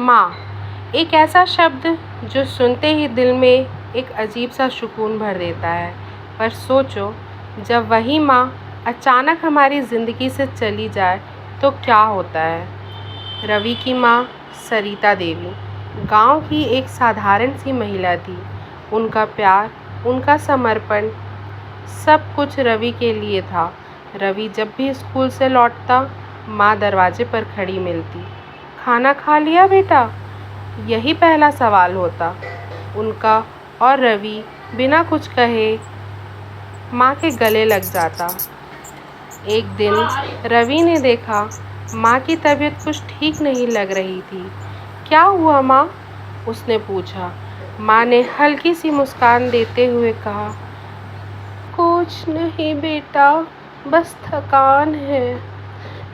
माँ, एक ऐसा शब्द जो सुनते ही दिल में एक अजीब सा सुकून भर देता है। पर सोचो, जब वही माँ अचानक हमारी ज़िंदगी से चली जाए तो क्या होता है। रवि की माँ सरिता देवी गांव की एक साधारण सी महिला थी। उनका प्यार, उनका समर्पण, सब कुछ रवि के लिए था। रवि जब भी स्कूल से लौटता, माँ दरवाजे पर खड़ी मिलती। खाना खा लिया बेटा? यही पहला सवाल होता उनका, और रवि बिना कुछ कहे माँ के गले लग जाता। एक दिन रवि ने देखा माँ की तबीयत कुछ ठीक नहीं लग रही थी। क्या हुआ माँ? उसने पूछा। माँ ने हल्की सी मुस्कान देते हुए कहा, कुछ नहीं बेटा, बस थकान है।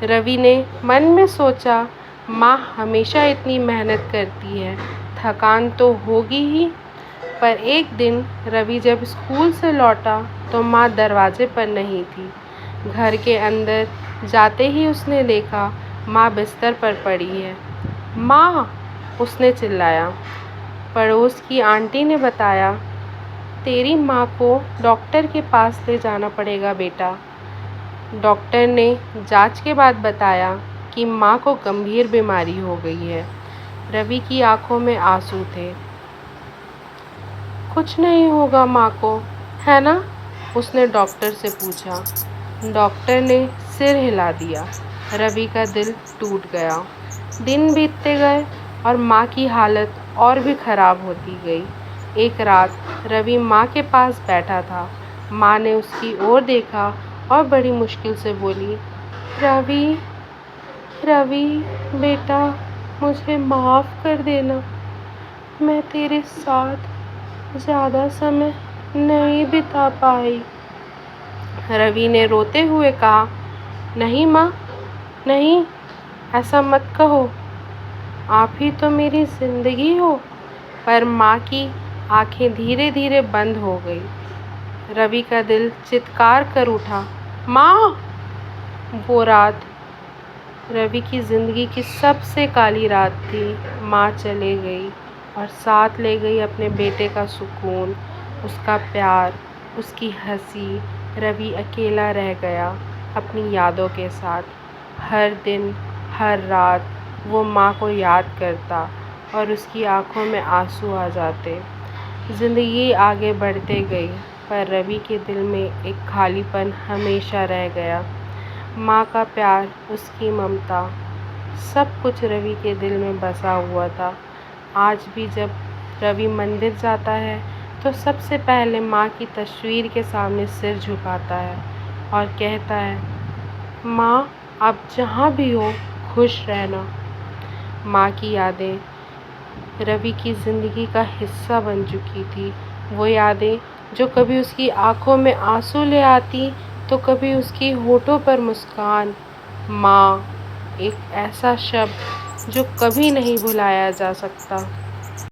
रवि ने मन में सोचा, माँ हमेशा इतनी मेहनत करती है, थकान तो होगी ही। पर एक दिन रवि जब स्कूल से लौटा तो माँ दरवाजे पर नहीं थी। घर के अंदर जाते ही उसने देखा माँ बिस्तर पर पड़ी है। माँ, उसने चिल्लाया। पड़ोस की आंटी ने बताया, तेरी माँ को डॉक्टर के पास ले जाना पड़ेगा बेटा। डॉक्टर ने जांच के बाद बताया कि माँ को गंभीर बीमारी हो गई है। रवि की आंखों में आंसू थे। कुछ नहीं होगा माँ को, है ना? उसने डॉक्टर से पूछा। डॉक्टर ने सिर हिला दिया। रवि का दिल टूट गया। दिन बीतते गए और माँ की हालत और भी खराब होती गई। एक रात रवि माँ के पास बैठा था। माँ ने उसकी ओर देखा और बड़ी मुश्किल से बोली, रवि, रवि बेटा, मुझे माफ़ कर देना। मैं तेरे साथ ज़्यादा समय नहीं बिता पाई। रवि ने रोते हुए कहा, नहीं माँ, नहीं, ऐसा मत कहो। आप ही तो मेरी ज़िंदगी हो। पर माँ की आंखें धीरे धीरे बंद हो गई। रवि का दिल चित्कार कर उठा, माँ! वो रात रवि की ज़िंदगी की सबसे काली रात थी। माँ चले गई और साथ ले गई अपने बेटे का सुकून, उसका प्यार, उसकी हंसी। रवि अकेला रह गया अपनी यादों के साथ। हर दिन, हर रात वो माँ को याद करता और उसकी आंखों में आंसू आ जाते। ज़िंदगी आगे बढ़ते गई, पर रवि के दिल में एक खालीपन हमेशा रह गया। माँ का प्यार, उसकी ममता, सब कुछ रवि के दिल में बसा हुआ था। आज भी जब रवि मंदिर जाता है तो सबसे पहले माँ की तस्वीर के सामने सिर झुकाता है और कहता है, माँ, आप जहाँ भी हो खुश रहना। माँ की यादें रवि की ज़िंदगी का हिस्सा बन चुकी थी। वो यादें जो कभी उसकी आंखों में आंसू ले आती तो कभी उसकी होठों पर मुस्कान। माँ, एक ऐसा शब्द जो कभी नहीं भुलाया जा सकता।